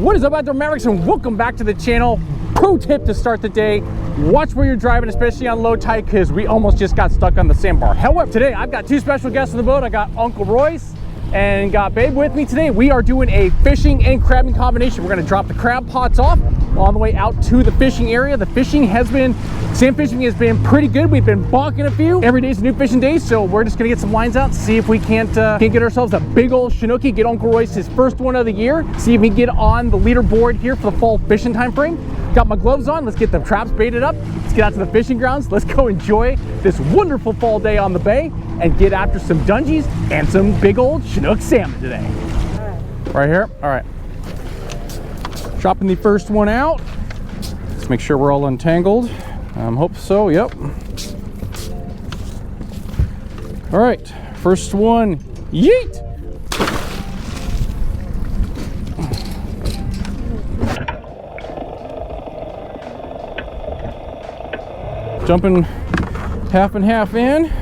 What is up, outdoor Mavericks, and welcome back to the channel. Pro tip to start the day: watch where you're driving, especially on low tide, because we almost just got stuck on the sandbar. However, today I've got two special guests on the boat. I got Uncle Royce and got Babe with me today. We are doing a fishing and crabbing combination. We're going to drop the crab pots off on the way out to the fishing area. The fishing sand fishing has been pretty good. We've been bonking a few. Every day's a new fishing day, so we're just gonna get some lines out, see if we can't get ourselves a big old Chinooki, get Uncle Royce his first one of the year, see if we can get on the leaderboard here for the fall fishing time frame. Got my gloves on, let's get the traps baited up, let's get out to the fishing grounds, let's go enjoy this wonderful fall day on the bay and get after some dungies and some big old Chinook salmon today. Right here, all right. Dropping the first one out. Let's make sure we're all untangled. Hope so, yep. All right, first one, yeet! Jumping half and half in.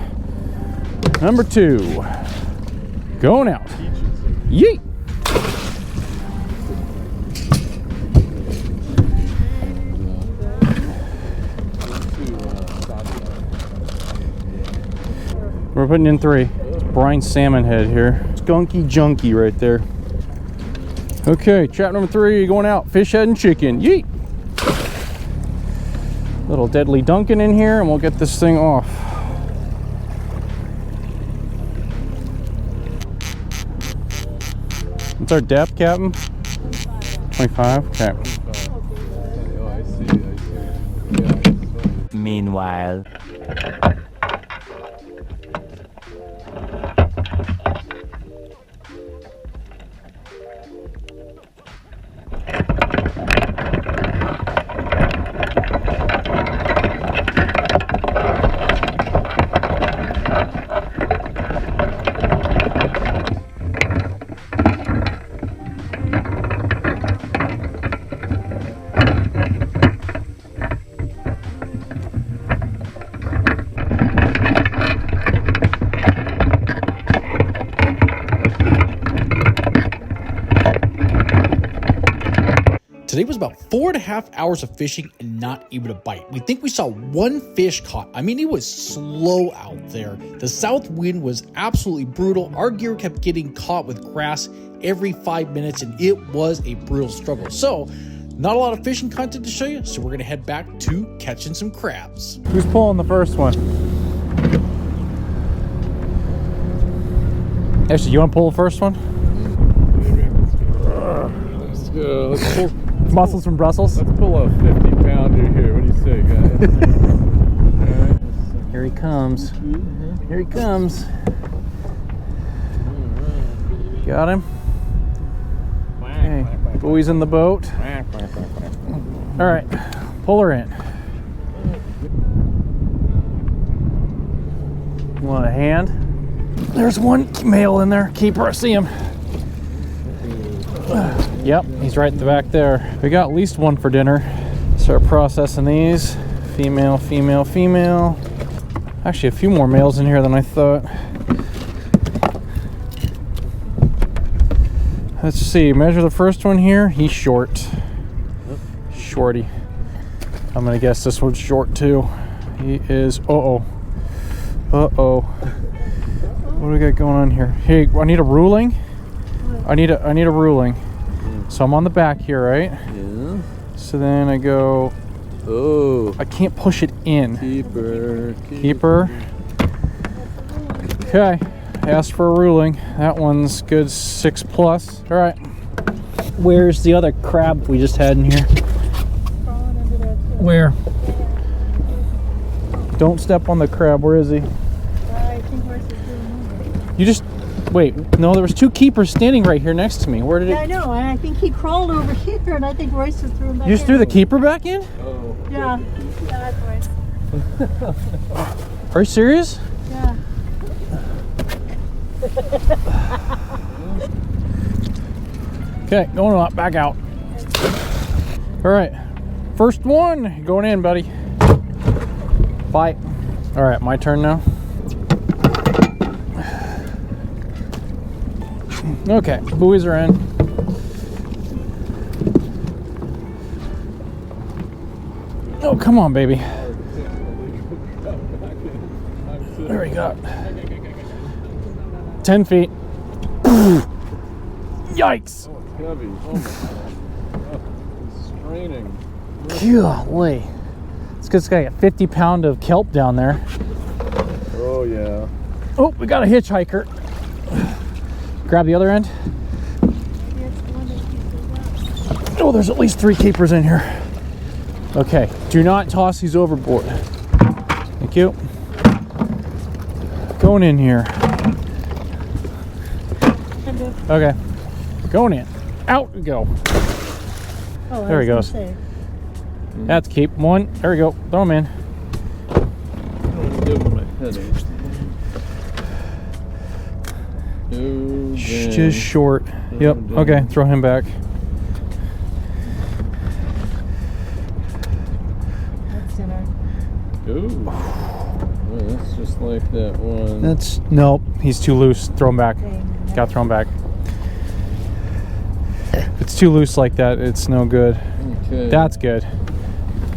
Number two, going out, yeet! We're putting in three. It's brine salmon head here. Skunky junky right there. Okay, trap number three going out. Fish head and chicken. Yeet! Little deadly Duncan in here, and we'll get this thing off. What's our depth, Captain? 25. Okay. Oh, I see. Yeah. Meanwhile. Today was about 4.5 hours of fishing and not even a bite. We think we saw one fish caught. I mean, it was slow out there. The south wind was absolutely brutal. Our gear kept getting caught with grass every 5 minutes, and it was a brutal struggle. So, not a lot of fishing content to show you, so we're gonna head back to catching some crabs. Who's pulling the first one? Actually, you want to pull the first one? Let's go. Let's pull. Muscles from Brussels. Let's pull a 50-pounder here. What do you say, guys? All right. Here he comes. Here he comes. Got him. Okay, buoy's in the boat. All right, pull her in. You want a hand? There's one male in there. Keeper, I see him. Yep, he's right at the back there. We got at least one for dinner. Start processing these. Female, female, female. Actually, a few more males in here than I thought. Let's see, measure the first one here. He's short. Shorty. I'm gonna guess this one's short too. He is, uh-oh. Uh-oh. What do we got going on here? Hey, I need a ruling. I need a ruling. So I'm on the back here, right? Yeah. So then I go. Oh. I can't push it in. Keeper. Okay. Asked for a ruling. That one's good 6+. All right. Where's the other crab we just had in here? Where? Don't step on the crab. Where is he? I think Royce is doing You just. Wait, no, there was two keepers standing right here next to me. Where did Yeah, I it? know, and I think he crawled over here, and I think Royce just threw him back You just in. threw the keeper back in? Oh. Yeah, that's Royce. Are you serious? Yeah. Okay, going on, back out. All right, first one going in, buddy. Bite. All right, my turn now. Okay, buoys are in. Oh, come on, baby. There we go. 10 feet. Yikes. Oh, it's heavy. Oh, it's straining. Golly. It's because it's got a 50-pound of kelp down there. Oh, yeah. Oh, we got a hitchhiker. Grab the other end. Oh, there's at least 3 keepers in here. Okay, do not toss these overboard. Thank you. Going in here. Okay, going in. Out we go. Oh, There he goes. That's keep one. There we go. Throw him in. I'll give him a headache. Oh, Just short. Yep. Okay, throw him back. That's dinner. Ooh. Oh, that's just like that one. That's nope. He's too loose. Throw him back. Got to throw him back. If it's too loose like that, it's no good. Okay. That's good.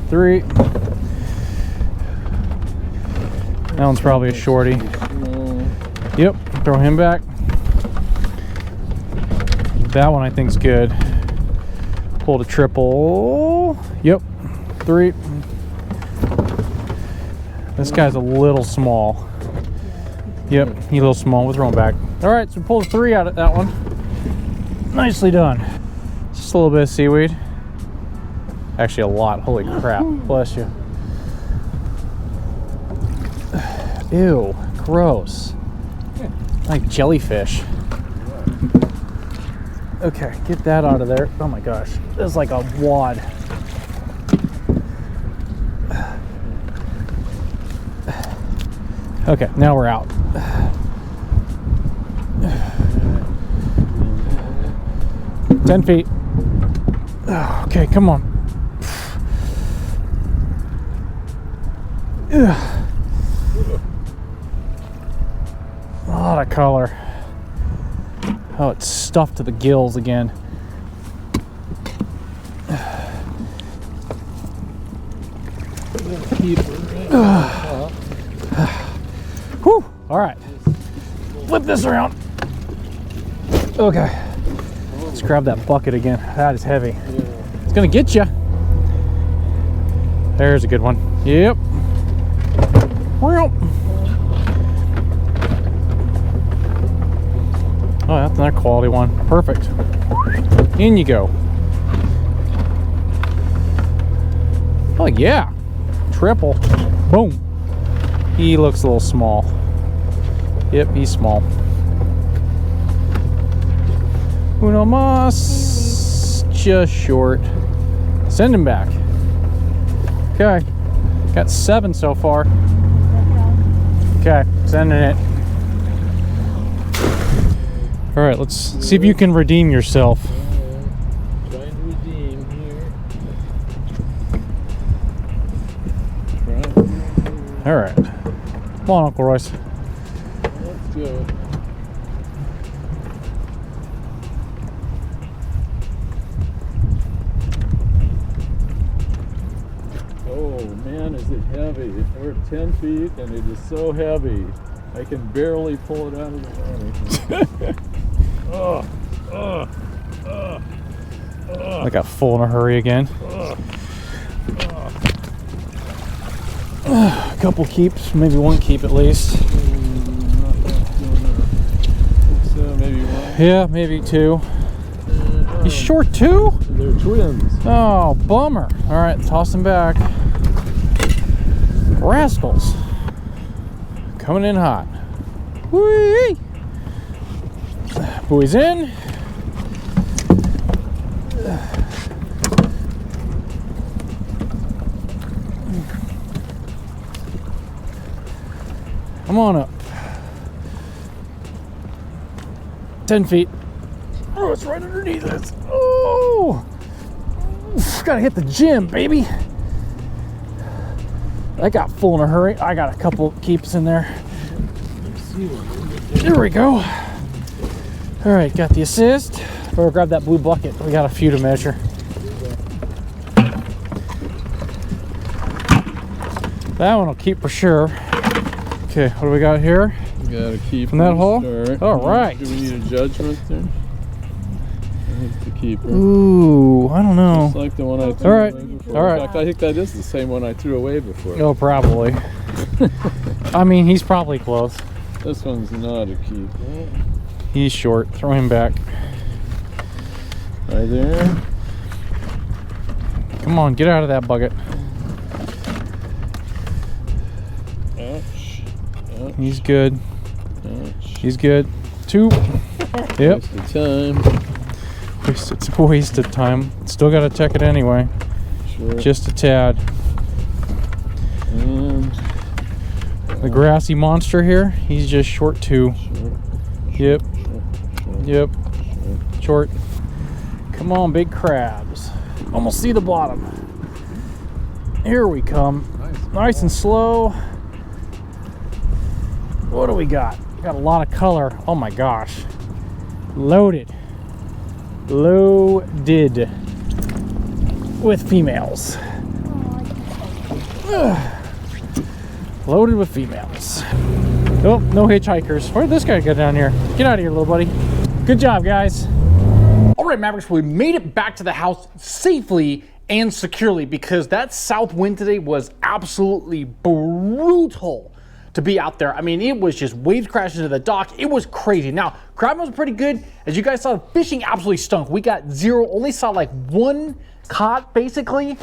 3. That one's probably a shorty. Yep. Throw him back. That one I think's good. Pulled a triple. Yep. 3. This guy's a little small. Yep, he's a little small. We'll throw him back. All right, so we pulled a 3 out of that one. Nicely done. Just a little bit of seaweed. Actually, a lot. Holy crap. Bless you. Ew, gross. Like jellyfish. Okay, get that out of there. Oh my gosh, this is like a wad. Okay, now we're out. $10 feet. Okay, come on. A lot of color. Oh, it's stuffed to the gills again. Whew. All right. Flip this around. Okay. Let's grab that bucket again. That is heavy. It's gonna get you. There's a good one. Yep. Oh, that's another quality one. Perfect. In you go. Oh yeah. Triple. Boom. He looks a little small. Yep, he's small. Uno mas. Just short. Send him back. Okay. Got 7 so far. Okay, sending it. All right, let's see if you can redeem yourself. Trying to redeem here. All right. Come on, Uncle Royce. Let's go. Oh man, is it heavy. We're at 10 feet and it is so heavy. I can barely pull it out of the water. I got full in a hurry again. A couple keeps, maybe 1 keep at least. So maybe 1. Yeah, maybe 2. He's short 2? They're twins. Oh, bummer. All right, toss him back. Rascals. Coming in hot. Whee! Buoy's in. Come on up. 10 feet. Oh, it's right underneath us. Oh! Oof, gotta hit the gym, baby. I got full in a hurry. I got a couple keeps in there. There we go. All right, got the assist. Or grab that blue bucket. We got a few to measure. That one will keep for sure. Okay, what do we got here? Gotta keep From that hole? Start. All right. Do we need a judgment there? I think the keeper. Ooh, I don't know. It's like the one I threw All right. away before. All right. In fact, I think that is the same one I threw away before. Oh, probably. I mean, he's probably close. This one's not a keeper. He's short. Throw him back. Right there. Come on, get out of that bucket. Ouch. Ouch. He's good. Ouch. He's good. 2. Yep. Waste of time. It's a waste of time. Still got to check it anyway. Sure. Just a tad. And The grassy monster here, he's just short too. short. Yep. Short. Yep. Short. Come on, big crabs. Almost see the bottom. Here we come. Nice and slow. What do we got? We got a lot of color. Oh my gosh. Loaded. Loaded with females. Loaded with females. Oh, no hitchhikers. Where did this guy go down here? Get out of here, little buddy. Good job, guys. All right, Mavericks, we made it back to the house safely and securely because that south wind today was absolutely brutal to be out there. I mean, it was just waves crashing into the dock. It was crazy. Now, crabbing was pretty good. As you guys saw, fishing absolutely stunk. We got 0, only saw like 1 caught, basically.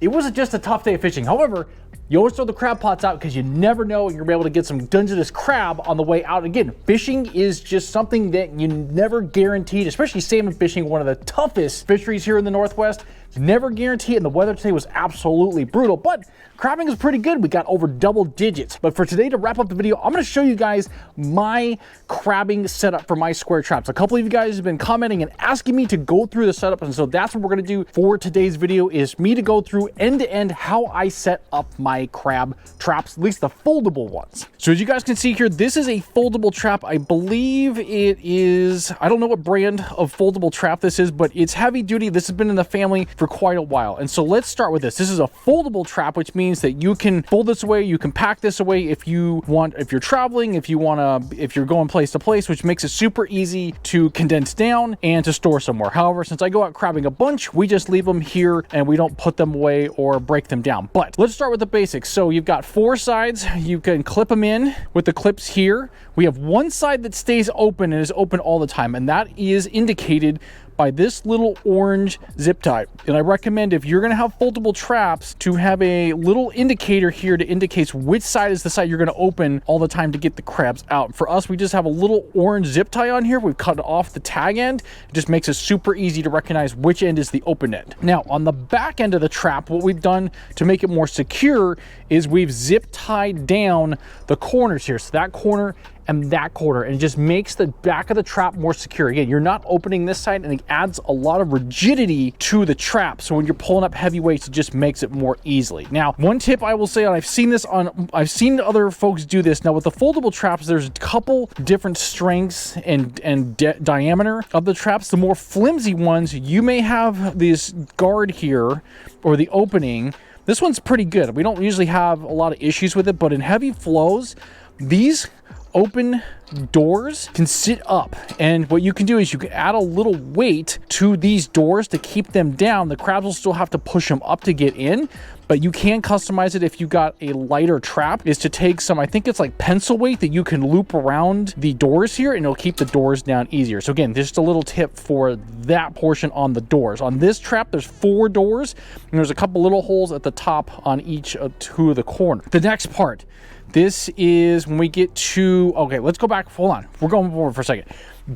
It was just a tough day of fishing. However, you always throw the crab pots out because you never know you're gonna be able to get some dungeness crab on the way out. Again, fishing is just something that you never guaranteed, especially salmon fishing, one of the toughest fisheries here in the Northwest. It's never guaranteed, and the weather today was absolutely brutal, but crabbing is pretty good. We got over double digits. But for today, to wrap up the video, I'm gonna show you guys my crabbing setup for my square traps. A couple of you guys have been commenting and asking me to go through the setup, and so that's what we're gonna do for today's video, is me to go through end to end how I set up my crab traps, at least the foldable ones. So as you guys can see here, this is a foldable trap. I believe it is, I don't know what brand of foldable trap this is, but it's heavy duty. This has been in the family for quite a while. And so let's start with this. This is a foldable trap, which means that you can fold this away, you can pack this away if you want, if you're traveling, if you're going place to place, which makes it super easy to condense down and to store somewhere. However, since I go out crabbing a bunch, we just leave them here and we don't put them away or break them down. But let's start with the basics. So you've got 4 sides. You can clip them in with the clips here. We have one side that stays open and is open all the time, and that is indicated by this little orange zip tie. And I recommend, if you're gonna have foldable traps, to have a little indicator here to indicate which side is the side you're gonna open all the time to get the crabs out. For us, we just have a little orange zip tie on here. We've cut off the tag end. It just makes it super easy to recognize which end is the open end. Now, on the back end of the trap, what we've done to make it more secure is we've zip tied down the corners here. So that corner and that corner, and it just makes the back of the trap more secure. Again, you're not opening this side, and it adds a lot of rigidity to the trap. So when you're pulling up heavy weights, it just makes it more easily. Now, one tip I will say, and I've seen other folks do this. Now with the foldable traps, there's a couple different strengths and diameter of the traps. The more flimsy ones, you may have this guard here, or the opening. This one's pretty good. We don't usually have a lot of issues with it, but in heavy flows, these open doors can sit up, and what you can do is you can add a little weight to these doors to keep them down. The crabs will still have to push them up to get in, but you can customize it if you got a lighter trap, is to take some, I think it's like pencil weight that you can loop around the doors here, and it'll keep the doors down easier. So again, just a little tip for that portion on the doors. On this trap, there's 4 doors, and there's a couple little holes at the top on each of 2 of the corners. The next part, this is when we get to, okay, let's go back, hold on. We're going forward for a second.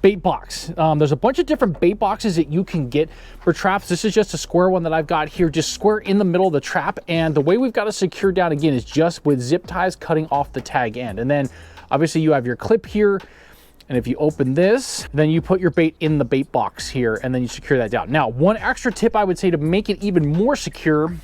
Bait box. There's a bunch of different bait boxes that you can get for traps. This is just a square one that I've got here, just square in the middle of the trap. And the way we've got to secure down, again, is just with zip ties cutting off the tag end. And then obviously you have your clip here. And if you open this, then you put your bait in the bait box here, and then you secure that down. Now, one extra tip I would say to make it even more secure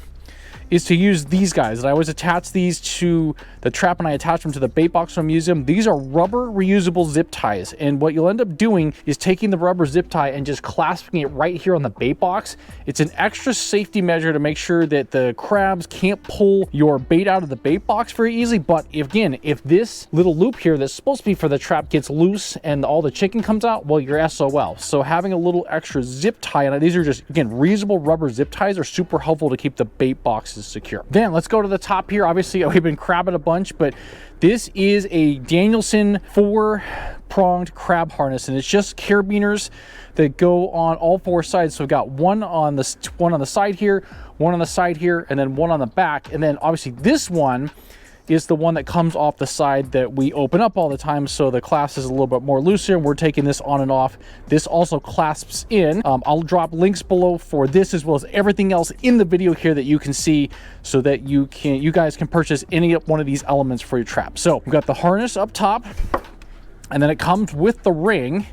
is to use these guys. And I always attach these to the trap and I attach them to the bait box when I'm using them. These are rubber reusable zip ties. And what you'll end up doing is taking the rubber zip tie and just clasping it right here on the bait box. It's an extra safety measure to make sure that the crabs can't pull your bait out of the bait box very easily. But if this little loop here that's supposed to be for the trap gets loose and all the chicken comes out, well, you're SOL. So having a little extra zip tie, and these are just, again, reusable rubber zip ties are super helpful to keep the bait boxes secure. Then let's go to the top here. Obviously, we've been crabbing a bunch, but this is a Danielson 4-pronged crab harness, and it's just carabiners that go on all 4 sides. So we've got one on the side here, one on the side here, and then one on the back. And then obviously this one is the one that comes off the side that we open up all the time, so the clasp is a little bit more looser, and we're taking this on and off. This also clasps in. I'll drop links below for this as well as everything else in the video here that you can see, so that you guys can purchase any one of these elements for your trap. So we've got the harness up top, and then it comes with the ring.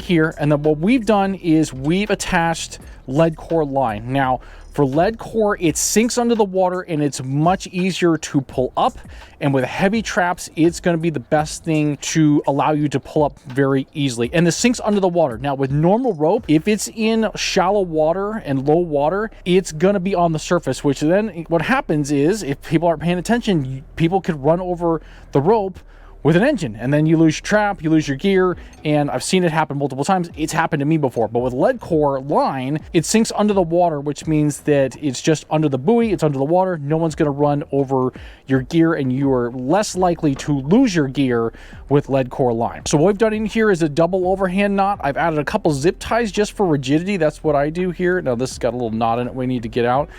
Here, and then what we've done is we've attached lead core line. Now for lead core, it sinks under the water and it's much easier to pull up, and with heavy traps it's going to be the best thing to allow you to pull up very easily, and this sinks under the water. Now with normal rope, if it's in shallow water and low water, it's going to be on the surface, which then what happens is, if people aren't paying attention, people could run over the rope with an engine, and then you lose your trap, you lose your gear, and I've seen it happen multiple times. It's happened to me before. But with lead core line, it sinks under the water, which means that it's just under the buoy, it's under the water, no one's gonna run over your gear, and you are less likely to lose your gear with lead core line. So what we've done in here is a double overhand knot. I've added a couple zip ties just for rigidity. That's what I do here. Now this has got a little knot in it we need to get out,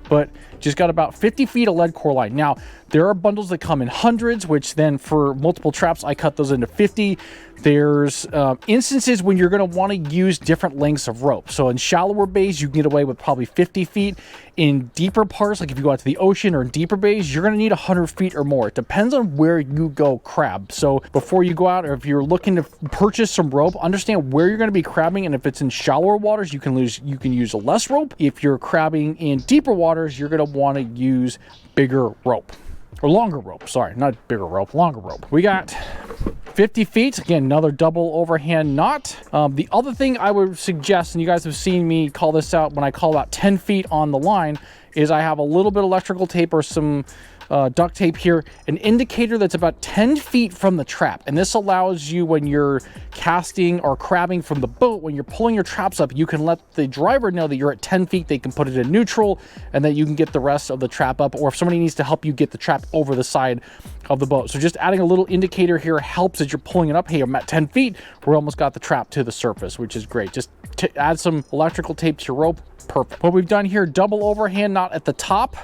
but just got about 50 feet of lead core line. Now, there are bundles that come in hundreds, which then for multiple traps, I cut those into 50. There's instances when you're going to want to use different lengths of rope. So in shallower bays, you can get away with probably 50 feet. In deeper parts, like if you go out to the ocean or in deeper bays, you're going to need 100 feet or more. It depends on where you go crab. So before you go out, or if you're looking to purchase some rope, understand where you're going to be crabbing. And if it's in shallower waters, you can use less rope. If you're crabbing in deeper waters, you're going to want to use bigger rope. Or longer rope, sorry, not bigger rope, longer rope. We got 50 feet, again, another double overhand knot. The other thing I would suggest, and you guys have seen me call this out when I call out 10 feet on the line, is I have a little bit of electrical tape or some duct tape here, an indicator that's about 10 feet from the trap. And this allows you, when you're casting or crabbing from the boat, when you're pulling your traps up, you can let the driver know that you're at 10 feet. They can put it in neutral, and that you can get the rest of the trap up, or if somebody needs to help you get the trap over the side of the boat. So just adding a little indicator here helps as you're pulling it up. Hey, I'm at 10 feet. We're almost got the trap to the surface, which is great. Just add some electrical tape to your rope. Perfect. What we've done here, double overhand knot at the top.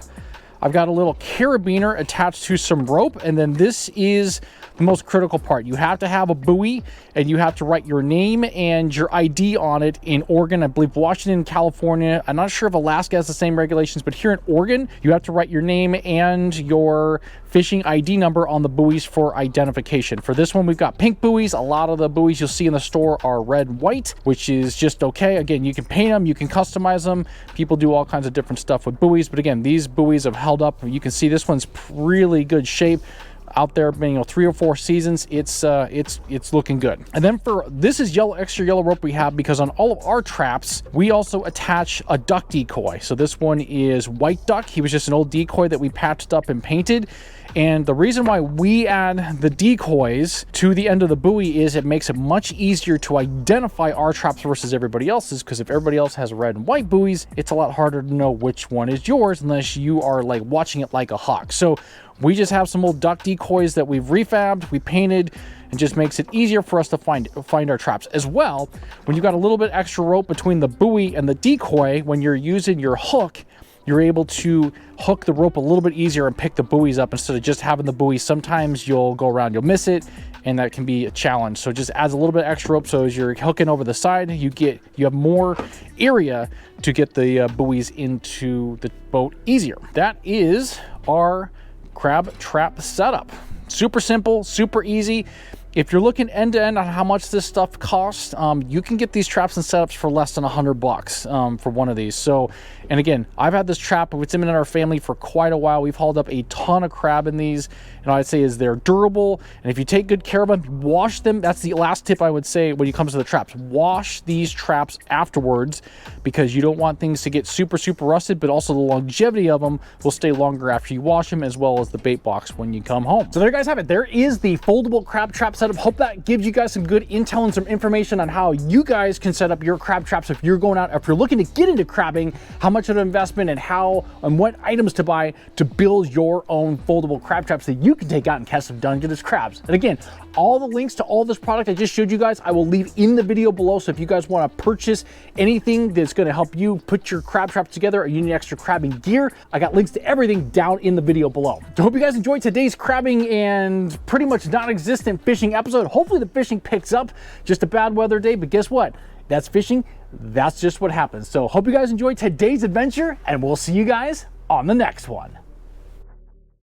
I've got a little carabiner attached to some rope, and then this is the most critical part. You have to have a buoy, and you have to write your name and your ID on it. In Oregon, I believe Washington, California, I'm not sure if Alaska has the same regulations, but here in Oregon, you have to write your name and your fishing ID number on the buoys for identification. For this one, we've got pink buoys. A lot of the buoys you'll see in the store are red and white, which is just okay. Again, you can paint them, you can customize them. People do all kinds of different stuff with buoys, but again, these buoys have held up. You can see this one's really good shape. Out there, 3 or 4 seasons, it's looking good. And then for this is extra yellow rope we have, because on all of our traps we also attach a duck decoy. So this one is white duck. He was just an old decoy that we patched up and painted. And the reason why we add the decoys to the end of the buoy is it makes it much easier to identify our traps versus everybody else's, because if everybody else has red and white buoys, it's a lot harder to know which one is yours unless you are like watching it like a hawk. So we just have some old duck decoys that we've refabbed, we painted, and just makes it easier for us to find our traps. As well, when you've got a little bit extra rope between the buoy and the decoy, when you're using your hook, you're able to hook the rope a little bit easier and pick the buoys up instead of just having the buoy. Sometimes you'll go around, you'll miss it, and that can be a challenge. So it just adds a little bit extra rope, so as you're hooking over the side, you have more area to get the buoys into the boat easier. That is our crab trap setup. Super simple, super easy. if you're looking end to end on how much this stuff costs, you can get these traps and setups for less than $100 for one of these. So, and again, I've had this trap, it's been in our family for quite a while. We've hauled up a ton of crab in these, and I'd say is they're durable. And if you take good care of them, wash them. That's the last tip I would say when it comes to the traps. Wash these traps afterwards, because you don't want things to get super, super rusted, but also the longevity of them will stay longer after you wash them, as well as the bait box when you come home. So there you guys have it. There is the foldable crab trap setup. Hope that gives you guys some good intel and some information on how you guys can set up your crab traps if you're going out, if you're looking to get into crabbing, how much of an investment and how and what items to buy to build your own foldable crab traps that you can take out and catch some dungeness crabs. And again, all the links to all this product I just showed you guys, I will leave in the video below. So if you guys want to purchase anything that's going to help you put your crab traps together, or you need extra crabbing gear, I got links to everything down in the video below. So I hope you guys enjoyed today's crabbing and pretty much non-existent fishing episode. Hopefully the fishing picks up. Just a bad weather day, but guess what? That's fishing. That's just what happens. So hope you guys enjoyed today's adventure, and we'll see you guys on the next one.